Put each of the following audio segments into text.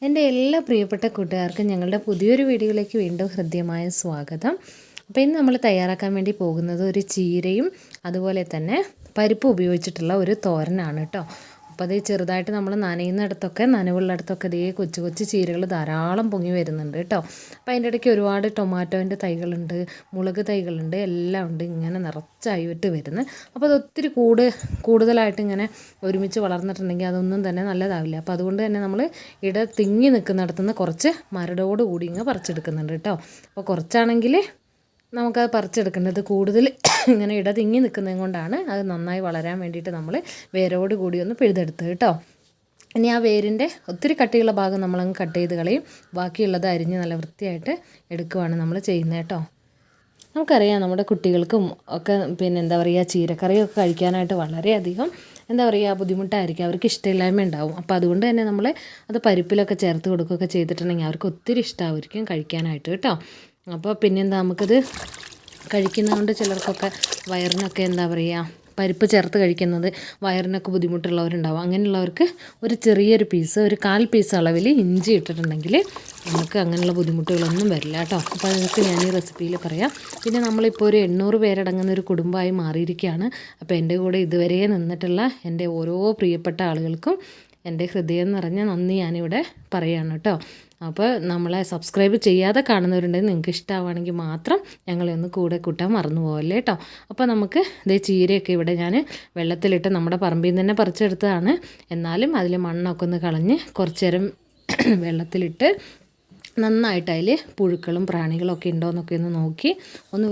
എൻ്റെ എല്ലാ പ്രിയപ്പെട്ട കൂട്ടുകാർക്കും ഞങ്ങളുടെ പുതിയൊരു വീഡിയോയിലേക്ക് വീണ്ടും ഹൃദ്യമായ സ്വാഗതം. അപ്പോൾ ഇന്ന് നമ്മൾ തയ്യാറാക്കാൻ വേണ്ടി പോകുന്നത് ഒരു ചീരയും അതുപോലെ തന്നെ പരിപ്പ് ഉപയോഗിച്ചിട്ടുള്ള ഒരു തോരനാണ് കേട്ടോ. അപ്പോൾ അത് ചെറുതായിട്ട് നമ്മൾ നനയുന്നിടത്തൊക്കെ നനവുള്ളിടത്തൊക്കെ ഇതേ കൊച്ചു കൊച്ചു ചീരകൾ ധാരാളം പൊങ്ങി വരുന്നുണ്ട് കേട്ടോ. അപ്പോൾ അതിൻ്റെ ഇടയ്ക്ക് ഒരുപാട് ടൊമാറ്റോൻ്റെ തൈകളുണ്ട്, മുളക് തൈകളുണ്ട്, എല്ലാം ഉണ്ട് ഇങ്ങനെ നിറച്ചായിട്ട് വരുന്നത്. അപ്പോൾ അത് ഒത്തിരി കൂടുതലായിട്ട് ഇങ്ങനെ ഒരുമിച്ച് വളർന്നിട്ടുണ്ടെങ്കിൽ അതൊന്നും തന്നെ നല്ലതാവില്ല. അപ്പോൾ അതുകൊണ്ട് തന്നെ നമ്മൾ തിങ്ങി നിൽക്കുന്നിടത്തുനിന്ന് കുറച്ച് മരടോട് കൂടി ഇങ്ങ് പറിച്ചെടുക്കുന്നുണ്ട് കേട്ടോ. അപ്പോൾ കുറച്ചാണെങ്കിൽ നമുക്കത് പറിച്ചെടുക്കേണ്ടത് കൂടുതൽ ഇങ്ങനെ തിങ്ങി നിൽക്കുന്നത് കൊണ്ടാണ് അത് നന്നായി വളരാൻ വേണ്ടിയിട്ട് നമ്മൾ വേരോട് കൂടി ഒന്ന് പിഴുതെടുത്ത് കേട്ടോ. ഇനി ആ വേരിൻ്റെ ഒത്തിരി കട്ടിയുള്ള ഭാഗം നമ്മളങ്ങ് കട്ട് ചെയ്ത് കളയും, ബാക്കിയുള്ളത് അരിഞ്ഞ് നല്ല വൃത്തിയായിട്ട് എടുക്കുകയാണ് നമ്മൾ ചെയ്യുന്നത് കേട്ടോ. നമുക്കറിയാം നമ്മുടെ കുട്ടികൾക്കും ഒക്കെ എന്താ പറയുക ചീരക്കറിയൊക്കെ കഴിക്കാനായിട്ട് വളരെയധികം ബുദ്ധിമുട്ടായിരിക്കും, അവർക്ക് ഇഷ്ടമില്ലായ്മ ഉണ്ടാവും. അപ്പോൾ അതുകൊണ്ട് തന്നെ നമ്മൾ അത് പരിപ്പിലൊക്കെ ചേർത്ത് കൊടുക്കുകയൊക്കെ ചെയ്തിട്ടുണ്ടെങ്കിൽ അവർക്ക് ഒത്തിരി ഇഷ്ടമായിരിക്കും കഴിക്കാനായിട്ട് കേട്ടോ. അപ്പോൾ പിന്നെന്താ നമുക്കത് കഴിക്കുന്നതുകൊണ്ട് ചിലർക്കൊക്കെ വയറിനൊക്കെ പരിപ്പ് ചേർത്ത് കഴിക്കുന്നത് വയറിനൊക്കെ ബുദ്ധിമുട്ടുള്ളവരുണ്ടാവും. അങ്ങനെയുള്ളവർക്ക് ഒരു ചെറിയൊരു പീസ്, ഒരു 1/4 പീസ് അളവിൽ ഇഞ്ചി ഇട്ടിട്ടുണ്ടെങ്കിൽ നമുക്ക് അങ്ങനെയുള്ള ബുദ്ധിമുട്ടുകളൊന്നും വരില്ല കേട്ടോ. അപ്പോൾ അതൊക്കെ ഞാൻ ഈ റെസിപ്പിയിൽ പറയാം. പിന്നെ നമ്മളിപ്പോൾ ഒരു 800 പേരടങ്ങുന്ന ഒരു കുടുംബമായി മാറിയിരിക്കുകയാണ്. അപ്പോൾ എൻ്റെ കൂടെ ഇതുവരെ നിന്നിട്ടുള്ള എൻ്റെ ഓരോ പ്രിയപ്പെട്ട ആളുകൾക്കും എൻ്റെ ഹൃദയം നിറഞ്ഞ നന്ദി ഞാനിവിടെ പറയുകയാണ് കേട്ടോ. അപ്പോൾ നമ്മളെ സബ്സ്ക്രൈബ് ചെയ്യാതെ കാണുന്നവരുണ്ടെങ്കിൽ നിങ്ങൾക്ക് ഇഷ്ടമാവുകയാണെങ്കിൽ മാത്രം ഞങ്ങളെ ഒന്ന് കൂടെ കൂട്ടാൻ മറന്നു പോകല്ലേ കേട്ടോ. അപ്പോൾ നമുക്ക് ഇതേ ചീരയൊക്കെ ഇവിടെ ഞാൻ വെള്ളത്തിലിട്ട് നമ്മുടെ പറമ്പിൽ നിന്ന് തന്നെ പറിച്ചെടുത്തതാണ്. എന്നാലും അതിൽ മണ്ണൊക്കെ ഒന്ന് കളഞ്ഞ് കുറച്ച് നേരം വെള്ളത്തിലിട്ട് നന്നായിട്ട് അതിൽ പുഴുക്കളും പ്രാണികളൊക്കെ ഉണ്ടോ എന്നൊക്കെ ഒന്ന് നോക്കി ഒന്ന്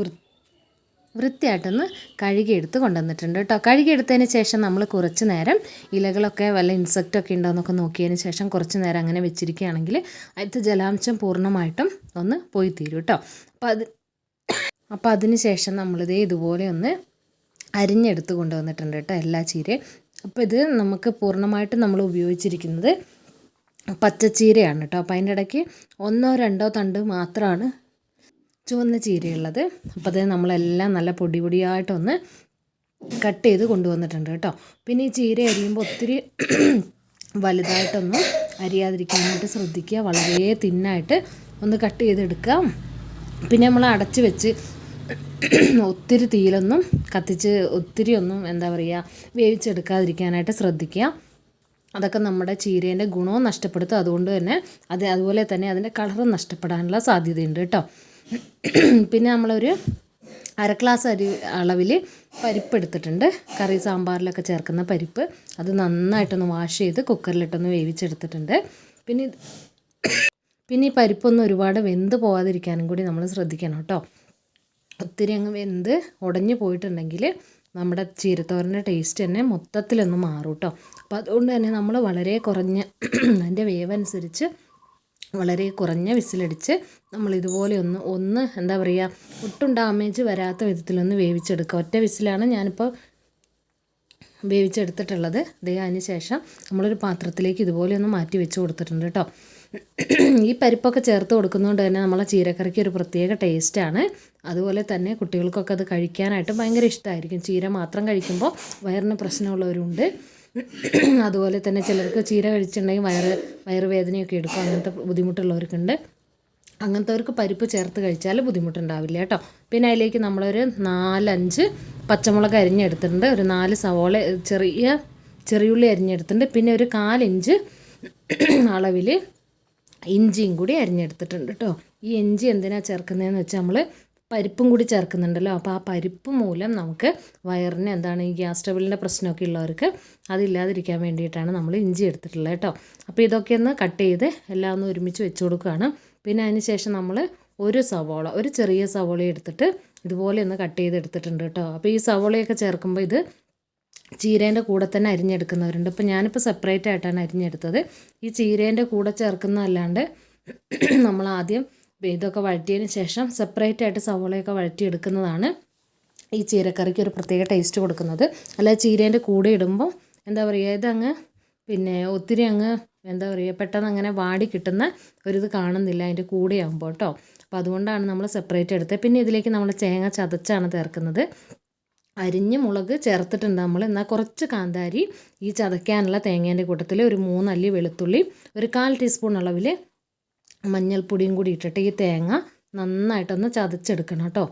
വൃത്തിയായിട്ടൊന്ന് കഴുകിയെടുത്ത് കൊണ്ടുവന്നിട്ടുണ്ട് കേട്ടോ. കഴുകിയെടുത്തതിന് ശേഷം നമ്മൾ കുറച്ച് നേരം ഇലകളൊക്കെ വല്ല ഇൻസെക്റ്റൊക്കെ ഉണ്ടോ എന്നൊക്കെ നോക്കിയതിന് ശേഷം കുറച്ച് നേരം അങ്ങനെ വെച്ചിരിക്കുകയാണെങ്കിൽ അതിലത്തെ ജലാംശം പൂർണ്ണമായിട്ടും ഒന്ന് പോയി തീരും കേട്ടോ. അപ്പോൾ അതിന് ശേഷം നമ്മളിതേ ഇതുപോലെ ഒന്ന് അരിഞ്ഞെടുത്ത് കൊണ്ടുവന്നിട്ടുണ്ട് കേട്ടോ എല്ലാ ചീരയും. അപ്പോൾ ഇത് നമുക്ക് പൂർണ്ണമായിട്ടും നമ്മൾ ഉപയോഗിച്ചിരിക്കുന്നത് പച്ചച്ചീരയാണ് കേട്ടോ. അപ്പോൾ അതിൻ്റെ ഇടയ്ക്ക് 1-2 തണ്ട് മാത്രമാണ് ചുവന്ന ചീരയുള്ളത്. അപ്പോൾ അത് നമ്മളെല്ലാം നല്ല പൊടിയായിട്ടൊന്ന് കട്ട് ചെയ്ത് കൊണ്ടുവന്നിട്ടുണ്ട് കേട്ടോ. പിന്നെ ഈ ചീര അരിയുമ്പോൾ ഒത്തിരി വലുതായിട്ടൊന്നും അരിയാതിരിക്കാനായിട്ട് ശ്രദ്ധിക്കുക, വളരെ തിന്നായിട്ട് ഒന്ന് കട്ട് ചെയ്തെടുക്കാം. പിന്നെ നമ്മൾ അടച്ച് വെച്ച് ഒത്തിരി തീയിലൊന്നും കത്തിച്ച് ഒത്തിരി ഒന്നും വേവിച്ചെടുക്കാതിരിക്കാനായിട്ട് ശ്രദ്ധിക്കുക. അതൊക്കെ നമ്മുടെ ചീരേൻ്റെ ഗുണവും നഷ്ടപ്പെടുത്തും. അതുകൊണ്ട് തന്നെ അതുപോലെ തന്നെ അതിൻ്റെ കളറും നഷ്ടപ്പെടാനുള്ള സാധ്യതയുണ്ട് കേട്ടോ. പിന്നെ നമ്മളൊരു 1/2 ഗ്ലാസ് അളവിൽ പരിപ്പ് എടുത്തിട്ടുണ്ട്, കറി സാമ്പാറിലൊക്കെ ചേർക്കുന്ന പരിപ്പ്. അത് നന്നായിട്ടൊന്ന് വാഷ് ചെയ്ത് കുക്കറിലിട്ടൊന്ന് വേവിച്ചെടുത്തിട്ടുണ്ട്. പിന്നെ ഈ പരിപ്പൊന്നും ഒരുപാട് വെന്ത് പോകാതിരിക്കാനും കൂടി നമ്മൾ ശ്രദ്ധിക്കണം കേട്ടോ. ഒത്തിരി അങ്ങ് വെന്ത് ഉടഞ്ഞു പോയിട്ടുണ്ടെങ്കിൽ നമ്മുടെ ചീരത്തോരൻ്റെ ടേസ്റ്റ് തന്നെ മൊത്തത്തിലൊന്ന് മാറും കേട്ടോ. അപ്പോൾ അതുകൊണ്ട് തന്നെ നമ്മൾ വളരെ കുറഞ്ഞ അതിൻ്റെ വേവനുസരിച്ച് വളരെ കുറഞ്ഞ വിസിലടിച്ച് നമ്മൾ ഇതുപോലെ ഒന്ന് ഒട്ടും ഡാമേജ് വരാത്ത വിധത്തിലൊന്ന് വേവിച്ചെടുക്കുക. ഒറ്റ വിസിലാണ് ഞാനിപ്പോൾ വേവിച്ചെടുത്തിട്ടുള്ളത്. അതിന് ശേഷം നമ്മളൊരു പാത്രത്തിലേക്ക് ഇതുപോലെ ഒന്ന് മാറ്റി വെച്ച് കൊടുത്തിട്ടുണ്ട് കേട്ടോ. ഈ പരിപ്പൊക്കെ ചേർത്ത് കൊടുക്കുന്നതുകൊണ്ട് തന്നെ നമ്മളെ ചീരക്കറിക്ക് ഒരു പ്രത്യേക ടേസ്റ്റാണ്. അതുപോലെ തന്നെ കുട്ടികൾക്കൊക്കെ അത് കഴിക്കാനായിട്ട് ഭയങ്കര ഇഷ്ടമായിരിക്കും. ചീര മാത്രം കഴിക്കുമ്പോൾ വയറിന് പ്രശ്നമുള്ളവരുണ്ട്. അതുപോലെ തന്നെ ചിലർക്ക് ചീര കഴിച്ചിട്ടുണ്ടെങ്കിൽ വയറുവേദനയൊക്കെ എടുക്കും. അങ്ങനത്തെ ബുദ്ധിമുട്ടുള്ളവർക്കുണ്ട്. അങ്ങനത്തെവർക്ക് പരിപ്പ് ചേർത്ത് കഴിച്ചാൽ ബുദ്ധിമുട്ടുണ്ടാവില്ല കേട്ടോ. പിന്നെ അതിലേക്ക് നമ്മളൊരു 4-5 പച്ചമുളക് അരിഞ്ഞെടുത്തിട്ടുണ്ട്, ഒരു 4 സവോള ചെറിയുള്ളി അരിഞ്ഞെടുത്തിട്ടുണ്ട്, പിന്നെ ഒരു 1/4 ഇഞ്ച് അളവിൽ ഇഞ്ചിയും കൂടി അരിഞ്ഞെടുത്തിട്ടുണ്ട് കേട്ടോ. ഈ ഇഞ്ചി എന്തിനാണ് ചേർക്കുന്നതെന്ന് വെച്ചാൽ നമ്മൾ പരിപ്പും കൂടി ചേർക്കുന്നുണ്ടല്ലോ. അപ്പോൾ ആ പരിപ്പ് മൂലം നമുക്ക് വയറിന് ഈ ഗ്യാസ് ട്രബിളിൻ്റെ പ്രശ്നമൊക്കെ ഉള്ളവർക്ക് അതില്ലാതിരിക്കാൻ വേണ്ടിയിട്ടാണ് നമ്മൾ ഇഞ്ചി എടുത്തിട്ടുള്ളത് കേട്ടോ. അപ്പോൾ ഇതൊക്കെ ഒന്ന് കട്ട് ചെയ്ത് എല്ലാം ഒന്ന് ഒരുമിച്ച് വെച്ച് കൊടുക്കുകയാണ്. പിന്നെ അതിന് ശേഷം നമ്മൾ ഒരു ചെറിയ സവോള എടുത്തിട്ട് ഇതുപോലെ ഒന്ന് കട്ട് ചെയ്ത് എടുത്തിട്ടുണ്ട് കേട്ടോ. അപ്പോൾ ഈ സവോളയൊക്കെ ചേർക്കുമ്പോൾ ഇത് ചീരേൻ്റെ കൂടെ തന്നെ അരിഞ്ഞെടുക്കുന്നവരുണ്ട്. ഇപ്പോൾ ഞാനിപ്പോൾ സെപ്പറേറ്റ് ആയിട്ടാണ് അരിഞ്ഞെടുത്തത്. ഈ ചീരേൻ്റെ കൂടെ ചേർക്കുന്നതല്ലാണ്ട് നമ്മൾ ആദ്യം ഇതൊക്കെ വഴറ്റിയതിന് ശേഷം സെപ്പറേറ്റ് ആയിട്ട് സവോളയൊക്കെ വഴറ്റിയെടുക്കുന്നതാണ് ഈ ചീരക്കറിക്ക് ഒരു പ്രത്യേക ടേസ്റ്റ് കൊടുക്കുന്നത്. അല്ല ചീരേൻ്റെ കൂടെ ഇടുമ്പോൾ ഇതങ്ങ് ഒത്തിരി അങ്ങ് പെട്ടെന്ന് അങ്ങനെ വാടി കിട്ടുന്ന ഒരിത് കാണുന്നില്ല അതിൻ്റെ കൂടെ ആകുമ്പോൾ കേട്ടോ. അപ്പോൾ അതുകൊണ്ടാണ് നമ്മൾ സെപ്പറേറ്റ് എടുത്തത്. പിന്നെ ഇതിലേക്ക് നമ്മൾ തേങ്ങ ചതച്ചാണ് ചേർക്കുന്നത്. അരിഞ്ഞ മുളക് ചേർത്തിട്ടുണ്ട് നമ്മൾ. എന്നാൽ കുറച്ച് കാന്താരി, ഈ ചതയ്ക്കാനുള്ള തേങ്ങേൻ്റെ കൂട്ടത്തിൽ ഒരു 3 അല്ലി വെളുത്തുള്ളി, ഒരു 1/4 ടീസ്പൂൺ അളവിൽ മഞ്ഞൾപ്പൊടിയും കൂടി ഇട്ടിട്ട് ഈ തേങ്ങ നന്നായിട്ടൊന്ന് ചതച്ചെടുക്കണം കേട്ടോ.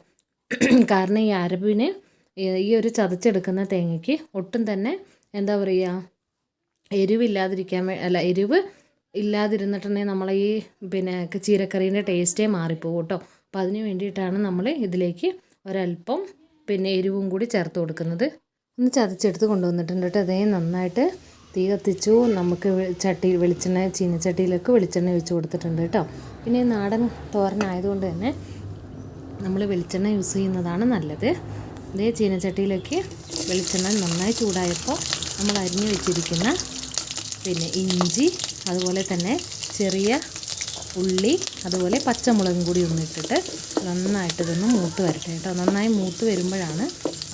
കാരണം ഈ അരവിന് ഈ ഒരു ചതച്ചെടുക്കുന്ന തേങ്ങയ്ക്ക് ഒട്ടും തന്നെ എന്താ പറയുക എരിവില്ലാതിരിക്കാൻ എരിവ് ഇല്ലാതിരുന്നിട്ടുണ്ടെങ്കിൽ നമ്മളെ ഈ ചീരക്കറീൻ്റെ ടേസ്റ്റേ മാറിപ്പോകും കേട്ടോ. അപ്പോൾ അതിന് വേണ്ടിയിട്ടാണ് നമ്മൾ ഇതിലേക്ക് ഒരല്പം എരിവും കൂടി ചേർത്ത് കൊടുക്കുന്നത്. ഒന്ന് ചതച്ചെടുത്ത് കൊണ്ടുവന്നിട്ടുണ്ട് കേട്ടോ. അതേ നന്നായിട്ട് തീ കത്തിച്ചു. നമുക്ക് ചീനച്ചട്ടിയിലേക്ക് വെളിച്ചെണ്ണ ഒഴിച്ച് കൊടുത്തിട്ടുണ്ട് കേട്ടോ. പിന്നെ നാടൻ തോരനായതുകൊണ്ട് തന്നെ നമ്മൾ വെളിച്ചെണ്ണ യൂസ് ചെയ്യുന്നതാണ് നല്ലത്. അതേ ചീനച്ചട്ടിയിലേക്ക് വെളിച്ചെണ്ണ നന്നായി ചൂടായപ്പോൾ നമ്മൾ അരിഞ്ഞു വെച്ചിരിക്കുന്ന ഇഞ്ചി, അതുപോലെ തന്നെ ചെറിയ ഉള്ളി, അതുപോലെ പച്ചമുളകും കൂടി ഒന്നിട്ടിട്ട് നന്നായിട്ട് ഇതൊന്ന് മൂത്ത് വരട്ടെ കേട്ടോ. നന്നായി മൂത്ത് വരുമ്പോഴാണ്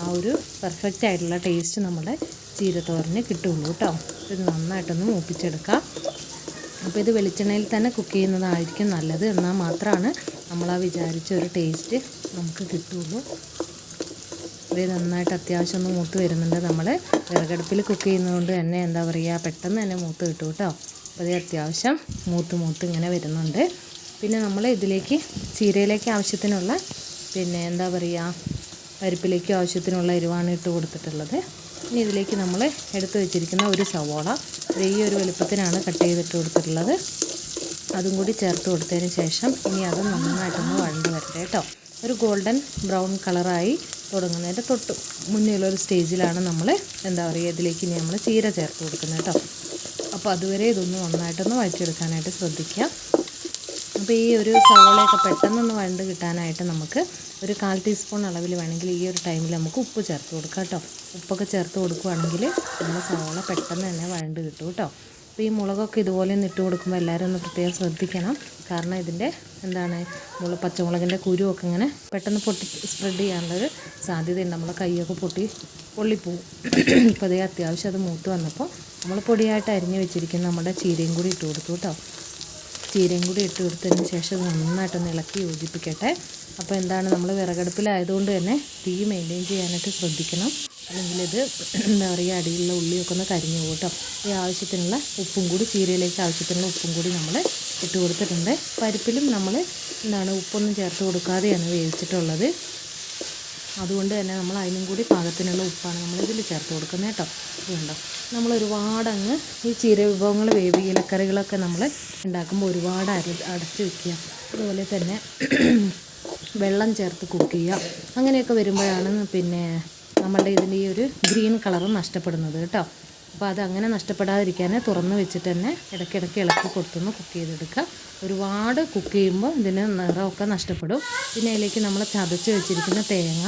ആ ഒരു പെർഫെക്റ്റ് ആയിട്ടുള്ള ടേസ്റ്റ് നമ്മുടെ ചീരത്തോരന് കിട്ടുള്ളൂ കേട്ടോ. ഇത് നന്നായിട്ടൊന്ന് മൂപ്പിച്ചെടുക്കാം. അപ്പോൾ ഇത് വെളിച്ചെണ്ണയിൽ തന്നെ കുക്ക് ചെയ്യുന്നതായിരിക്കും നല്ലത്. എന്നാൽ മാത്രമാണ് നമ്മൾ ആ വിചാരിച്ച ഒരു ടേസ്റ്റ് നമുക്ക് കിട്ടുള്ളൂ. ഇത് നന്നായിട്ട് അത്യാവശ്യം ഒന്ന് മൂത്ത് വരുന്നുണ്ട്. നമ്മൾ വിറകടുപ്പിൽ കുക്ക് ചെയ്യുന്നതുകൊണ്ട് തന്നെ എന്താ പറയുക പെട്ടെന്ന് തന്നെ മൂത്ത് കിട്ടും കേട്ടോ. അപ്പോൾ ഇത് അത്യാവശ്യം മൂത്ത് ഇങ്ങനെ വരുന്നുണ്ട്. പിന്നെ നമ്മൾ ഇതിലേക്ക് ചീരയിലേക്ക് ആവശ്യത്തിനുള്ള എന്താ പറയുക പരിപ്പിലേക്ക് ആവശ്യത്തിനുള്ള എരിവാണ് ഇട്ട് കൊടുത്തിട്ടുള്ളത്. ഇനി ഇതിലേക്ക് നമ്മൾ എടുത്ത് വെച്ചിരിക്കുന്ന ഒരു സവോള ഈ ഒരു വലുപ്പത്തിനാണ് കട്ട് ചെയ്തിട്ട് കൊടുത്തിട്ടുള്ളത്. അതും കൂടി ചേർത്ത് കൊടുത്തതിന് ശേഷം ഇനി അത് നന്നായിട്ടൊന്ന് വഴണ്ട് വരട്ടെ കേട്ടോ. ഒരു ഗോൾഡൻ ബ്രൗൺ കളറായി തുടങ്ങുന്നതിൻ്റെ തൊട്ട് മുന്നിലൊരു സ്റ്റേജിലാണ് നമ്മൾ എന്താ പറയുക ഇതിലേക്ക് ഇനി നമ്മൾ ചീര ചേർത്ത് കൊടുക്കുന്നത് കേട്ടോ. അപ്പോൾ അതുവരെ ഇതൊന്ന് നന്നായിട്ടൊന്ന് വഴറ്റിയെടുക്കാനായിട്ട് ശ്രദ്ധിക്കുക. അപ്പോൾ ഈ ഒരു സവോളയൊക്കെ പെട്ടെന്നൊന്ന് വഴണ്ട് കിട്ടാനായിട്ട് നമുക്ക് ഒരു 1/4 ടീസ്പൂൺ അളവിൽ വേണമെങ്കിൽ ഈ ഒരു ടൈമിൽ നമുക്ക് ഉപ്പ് ചേർത്ത് കൊടുക്കാം കേട്ടോ. ഉപ്പൊക്കെ ചേർത്ത് കൊടുക്കുകയാണെങ്കിൽ നമ്മൾ സവോള പെട്ടെന്ന് തന്നെ വഴണ്ട് കിട്ടും കേട്ടോ. അപ്പോൾ ഈ മുളകൊക്കെ ഇതുപോലെ ഒന്ന് ഇട്ട് കൊടുക്കുമ്പോൾ എല്ലാവരും ഒന്ന് പ്രത്യേകം ശ്രദ്ധിക്കണം. കാരണം ഇതിൻ്റെ പച്ചമുളകിൻ്റെ കുരുവൊക്കെ ഇങ്ങനെ പെട്ടെന്ന് സ്പ്രെഡ് ചെയ്യാനുള്ളൊരു സാധ്യതയുണ്ട്. നമ്മളെ കൈയൊക്കെ പൊള്ളിപ്പോവും. ഇപ്പോൾ അതേ അത്യാവശ്യം അത് മൂത്ത് വന്നപ്പോൾ നമ്മൾ പൊടിയായിട്ട് അരിഞ്ഞ് വെച്ചിരിക്കുന്ന നമ്മുടെ ചീരയും കൂടി ഇട്ട് കൊടുത്തു കേട്ടോ. ചീരയും കൂടി ഇട്ട് കൊടുത്തതിന് ശേഷം നന്നായിട്ടൊന്ന് ഇളക്കി യോജിപ്പിക്കട്ടെ. അപ്പോൾ എന്താണ് നമ്മൾ വിറകടുപ്പിലായതുകൊണ്ട് തന്നെ തീ മെയിൻറ്റെയിൻ ചെയ്യാനായിട്ട് ശ്രദ്ധിക്കണം. അല്ലെങ്കിൽ ഇത് എന്താ പറയുക അടിയിലുള്ള ഉള്ളിയൊക്കെ ഒന്ന് കരിഞ്ഞു പോകും കേട്ടോ. ഈ ആവശ്യത്തിനുള്ള ഉപ്പും കൂടി ചീരയിലേക്ക് ആവശ്യത്തിനുള്ള ഉപ്പും കൂടി നമ്മൾ ഇട്ട് കൊടുത്തിട്ടുണ്ട്. പരിപ്പിലും നമ്മൾ ഉപ്പൊന്നും ചേർത്ത് കൊടുക്കാതെയാണ് വേവിച്ചിട്ടുള്ളത്. അതുകൊണ്ട് തന്നെ നമ്മൾ അതിനും കൂടി പാകത്തിനുള്ള ഉപ്പാണ് നമ്മളിതിൽ ചേർത്ത് കൊടുക്കുന്നത് കേട്ടോ. ഇതുണ്ടോ നമ്മൾ ഒരുപാടങ്ങ് ഈ ചീര വിഭവങ്ങൾ ഇലക്കറികളൊക്കെ നമ്മൾ ഉണ്ടാക്കുമ്പോൾ ഒരുപാട് അടച്ച് വയ്ക്കുക. അതുപോലെ തന്നെ വെള്ളം ചേർത്ത് കുക്ക് ചെയ്യുക. അങ്ങനെയൊക്കെ വരുമ്പോഴാണ് നമ്മളുടെ ഇതിൻ്റെ ഈ ഒരു ഗ്രീൻ കളറ് നഷ്ടപ്പെടുന്നത് കേട്ടോ. അപ്പോൾ അതങ്ങനെ നഷ്ടപ്പെടാതിരിക്കാൻ തുറന്ന് വെച്ചിട്ട് തന്നെ ഇടയ്ക്കിടയ്ക്ക് ഇളക്കി കൊടുത്തൊന്ന് കുക്ക് ചെയ്തെടുക്കുക. ഒരുപാട് കുക്ക് ചെയ്യുമ്പോൾ ഇതിന് നിറമൊക്കെ നഷ്ടപ്പെടും. പിന്നെ അതിലേക്ക് നമ്മൾ ചതച്ച് വെച്ചിരിക്കുന്ന തേങ്ങ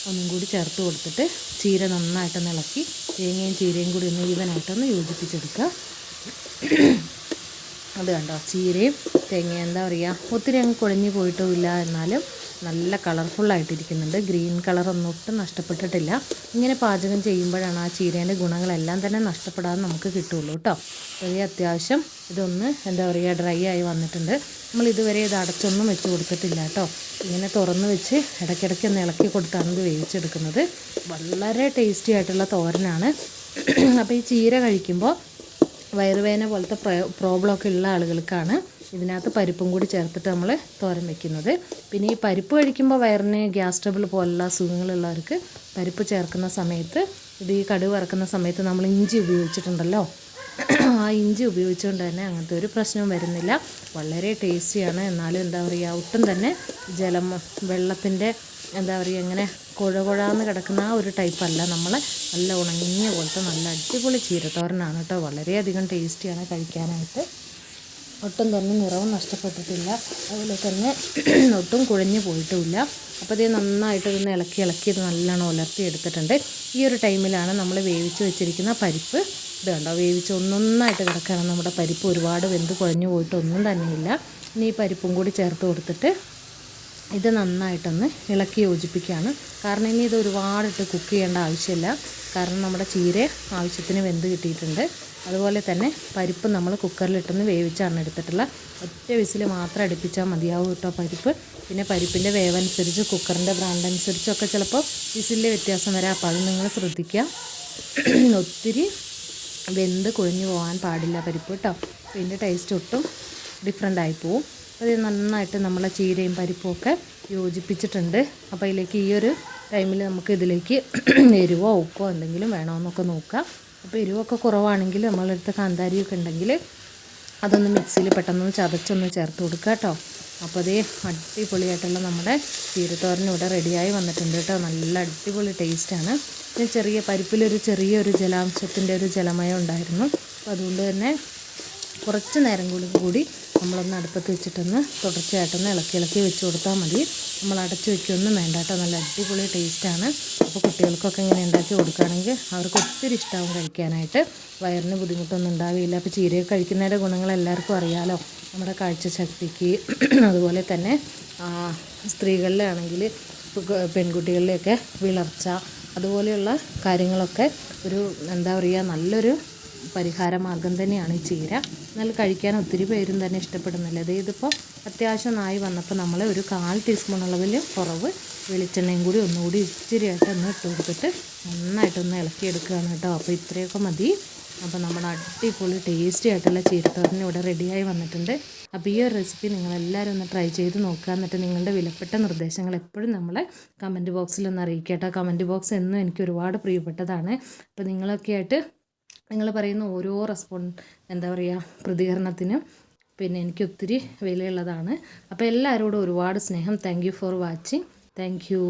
ഒന്നും കൂടി ചേർത്ത് കൊടുത്തിട്ട് ചീര നന്നായിട്ടൊന്ന് ഇളക്കി തേങ്ങയും ചീരയും കൂടി ഒന്ന് ഈവനായിട്ടൊന്ന് യോജിപ്പിച്ചെടുക്കുക. അത് കണ്ടോ ചീരയും തേങ്ങയും എന്താ പറയുക ഒത്തിരി അങ്ങ് കുഴഞ്ഞു പോയിട്ടുമില്ല, എന്നാലും നല്ല കളർഫുള്ളായിട്ടിരിക്കുന്നുണ്ട്. ഗ്രീൻ കളറൊന്നും ഒട്ടും നഷ്ടപ്പെട്ടിട്ടില്ല. ഇങ്ങനെ പാചകം ചെയ്യുമ്പോഴാണ് ആ ചീരേൻ്റെ ഗുണങ്ങളെല്ലാം തന്നെ നഷ്ടപ്പെടാതെ നമുക്ക് കിട്ടുള്ളൂ കേട്ടോ. അപ്പോൾ അത്യാവശ്യം ഇതൊന്ന് എന്താ പറയുക ഡ്രൈ ആയി വന്നിട്ടുണ്ട്. നമ്മൾ ഇതുവരെ ഇത് അടച്ചൊന്നും വെച്ച് കൊടുത്തിട്ടില്ല കേട്ടോ. ഇങ്ങനെ തുറന്ന് വെച്ച് ഇടയ്ക്കിടയ്ക്ക് ഒന്ന് ഇളക്കി കൊടുത്താണ് ഇത് വേവിച്ചെടുക്കുന്നത്. വളരെ ടേസ്റ്റി ആയിട്ടുള്ള തോരനാണ്. അപ്പോൾ ഈ ചീര കഴിക്കുമ്പോൾ വയറുവേദന പോലത്തെ പ്രോബ്ലമൊക്കെ ഉള്ള ആളുകൾക്കാണ് ഇതിനകത്ത് പരിപ്പും കൂടി ചേർത്തിട്ട് നമ്മൾ തോരൻ വെക്കുന്നത്. പിന്നെ ഈ പരിപ്പ് കഴിക്കുമ്പോൾ വയറിന് ഗ്യാസ് ട്രബിൾ പോലുള്ള അസുഖങ്ങളുള്ളവർക്ക് പരിപ്പ് ചേർക്കുന്ന സമയത്ത് ഇത് ഈ കടുക് വറക്കുന്ന സമയത്ത് നമ്മൾ ഇഞ്ചി ഉപയോഗിച്ചിട്ടുണ്ടല്ലോ, ആ ഇഞ്ചി ഉപയോഗിച്ചുകൊണ്ട് തന്നെ അങ്ങനത്തെ ഒരു പ്രശ്നവും വരുന്നില്ല. വളരെ ടേസ്റ്റിയാണ്. എന്നാലും എന്താ പറയുക ഒട്ടും തന്നെ വെള്ളത്തിൻ്റെ എന്താ പറയുക ഇങ്ങനെ കുഴകുഴാന്ന് കിടക്കുന്ന ആ ഒരു ടൈപ്പല്ല. നമ്മൾ നല്ല ഉണങ്ങിയ പോലത്തെ നല്ല അടിപൊളി ചീരത്തോരനാണ് കേട്ടോ. വളരെയധികം ടേസ്റ്റിയാണ് കഴിക്കാനായിട്ട്. ഒട്ടും തന്നെ നിറവും നഷ്ടപ്പെട്ടിട്ടില്ല, അതുപോലെ തന്നെ ഒട്ടും കുഴഞ്ഞു പോയിട്ടുമില്ല. അപ്പോൾ ഇത് നന്നായിട്ട് ഇതൊന്ന് ഇളക്കി ഇത് നല്ലോണം ഉലർത്തി എടുത്തിട്ടുണ്ട്. ഈ ഒരു ടൈമിലാണ് നമ്മൾ വേവിച്ച് വെച്ചിരിക്കുന്ന പരിപ്പ് ഇത് കണ്ടോ വേവിച്ച് ഒന്നൊന്നായിട്ട് കിടക്കുകയാണ് നമ്മുടെ പരിപ്പ്. ഒരുപാട് വെന്ത് കുഴഞ്ഞു പോയിട്ടൊന്നും തന്നെയില്ല. ഇനി ഈ പരിപ്പും കൂടി ചേർത്ത് കൊടുത്തിട്ട് ഇത് നന്നായിട്ടൊന്ന് ഇളക്കി യോജിപ്പിക്കുകയാണ്. കാരണം ഇനി ഇത് ഒരുപാടിട്ട് കുക്ക് ചെയ്യേണ്ട ആവശ്യമില്ല. കാരണം നമ്മുടെ ചീര ആവശ്യത്തിന് വെന്ത് കിട്ടിയിട്ടുണ്ട്. അതുപോലെ തന്നെ പരിപ്പ് നമ്മൾ കുക്കറിലിട്ടൊന്ന് വേവിച്ചാണ് എടുത്തിട്ടുള്ള. ഒറ്റ വിസിൽ മാത്രം അടുപ്പിച്ചാൽ മതിയാവും കേട്ടോ പരിപ്പ്. പിന്നെ പരിപ്പിൻ്റെ വേവനുസരിച്ച് കുക്കറിൻ്റെ ബ്രാൻഡ് അനുസരിച്ചൊക്കെ ചിലപ്പോൾ വിസിലിൻ്റെ വ്യത്യാസം വരാം. അപ്പോൾ അത് നിങ്ങൾ ശ്രദ്ധിക്കുക. ഒത്തിരി വെന്ത് കുഴഞ്ഞു പോകാൻ പാടില്ല പരിപ്പ് കേട്ടോ. ഇതിൻ്റെ ടേസ്റ്റ് ഒട്ടും ഡിഫറെൻ്റ് ആയി പോവും. അപ്പോൾ ഇത് നന്നായിട്ട് നമ്മളെ ചീരയും പരിപ്പും ഒക്കെ യോജിപ്പിച്ചിട്ടുണ്ട്. അപ്പോൾ ഇതിലേക്ക് ഈ ഒരു ടൈമിൽ നമുക്ക് ഇതിലേക്ക് എരിവോ ഉപ്പോ എന്തെങ്കിലും വേണമെന്നൊക്കെ നോക്കാം. അപ്പോൾ എരിവൊക്കെ കുറവാണെങ്കിൽ നമ്മളെടുത്ത് കാന്താരിയൊക്കെ ഉണ്ടെങ്കിൽ അതൊന്ന് മിക്സിയിൽ പെട്ടെന്ന് ചതച്ചൊന്ന് ചേർത്ത് കൊടുക്കുക കേട്ടോ. അപ്പോൾ അതേ അടിപൊളിയായിട്ടുള്ള നമ്മുടെ ചീരത്തോരൻ ഇവിടെ റെഡിയായി വന്നിട്ടുണ്ട് കേട്ടോ. നല്ല അടിപൊളി ടേസ്റ്റാണ്. ചെറിയ പരിപ്പിലൊരു ചെറിയൊരു ജലാംശത്തിൻ്റെ ഒരു ജലമയം ഉണ്ടായിരുന്നു. അപ്പോൾ അതുകൊണ്ട് തന്നെ കുറച്ച് നേരം കൂടി നമ്മളൊന്ന് അടുപ്പത്ത് വെച്ചിട്ടൊന്ന് തുടർച്ചയായിട്ടൊന്ന് ഇളക്കി വെച്ച് കൊടുത്താൽ മതി. നമ്മൾ അടച്ച് വയ്ക്കുകയൊന്നും വേണ്ട കേട്ടോ. നല്ല അടിപൊളി ടേസ്റ്റാണ്. അപ്പോൾ കുട്ടികൾക്കൊക്കെ ഇങ്ങനെ ഉണ്ടാക്കി കൊടുക്കുകയാണെങ്കിൽ അവർക്ക് ഒത്തിരി ഇഷ്ടമാവും കഴിക്കാനായിട്ട്. വയറിന് ബുദ്ധിമുട്ടൊന്നും ഉണ്ടാവില്ല. അപ്പോൾ ചീരയൊക്കെ കഴിക്കുന്നതിൻ്റെ ഗുണങ്ങൾ എല്ലാവർക്കും അറിയാമല്ലോ. നമ്മുടെ കാഴ്ചശക്തിക്ക് അതുപോലെ തന്നെ സ്ത്രീകളിലാണെങ്കിൽ പെൺകുട്ടികളിലെയൊക്കെ വിളർച്ച അതുപോലെയുള്ള കാര്യങ്ങളൊക്കെ ഒരു എന്താ പറയുക നല്ലൊരു പരിഹാര മാർഗം തന്നെയാണ് ഈ ചീര. എന്നാൽ കഴിക്കാൻ ഒത്തിരി പേരും തന്നെ ഇഷ്ടപ്പെടുന്നില്ല. ഇതിപ്പോൾ അത്യാവശ്യം നായി വന്നപ്പോൾ നമ്മൾ ഒരു 1/4 ടീസ്പൂൺ അളവിൽ കുറവ് വെളിച്ചെണ്ണയും കൂടി ഒന്നുകൂടി ഇച്ചിരിയായിട്ട് ഒന്ന് ഇട്ട് കൊടുത്തിട്ട് നന്നായിട്ടൊന്ന് ഇളക്കിയെടുക്കുകയാണ് കേട്ടോ. അപ്പോൾ ഇത്രയൊക്കെ മതി. അപ്പോൾ നമ്മുടെ അടിപൊളി ടേസ്റ്റി ആയിട്ടുള്ള ചീരത്തോരൻ ഇവിടെ റെഡിയായി വന്നിട്ടുണ്ട്. അപ്പോൾ ഈ ഒരു റെസിപ്പി നിങ്ങളെല്ലാവരും ഒന്ന് ട്രൈ ചെയ്ത് നോക്കുക. എന്നിട്ട് നിങ്ങളുടെ വിലപ്പെട്ട നിർദ്ദേശങ്ങൾ എപ്പോഴും നമ്മളെ കമൻറ്റ് ബോക്സിലൊന്ന് അറിയിക്കുക കേട്ടോ. കമൻറ്റ് ബോക്സ് എന്നും എനിക്ക് ഒരുപാട് പ്രിയപ്പെട്ടതാണ്. അപ്പോൾ നിങ്ങളൊക്കെ ആയിട്ട് നിങ്ങൾ പറയുന്ന ഓരോ എന്താ പറയുക പ്രതികരണത്തിനും പിന്നെ എനിക്ക് ഒത്തിരി വിലയുള്ളതാണ്. അപ്പോൾ എല്ലാവരോടും ഒരുപാട് സ്നേഹം. Thank you for watching. Thank you.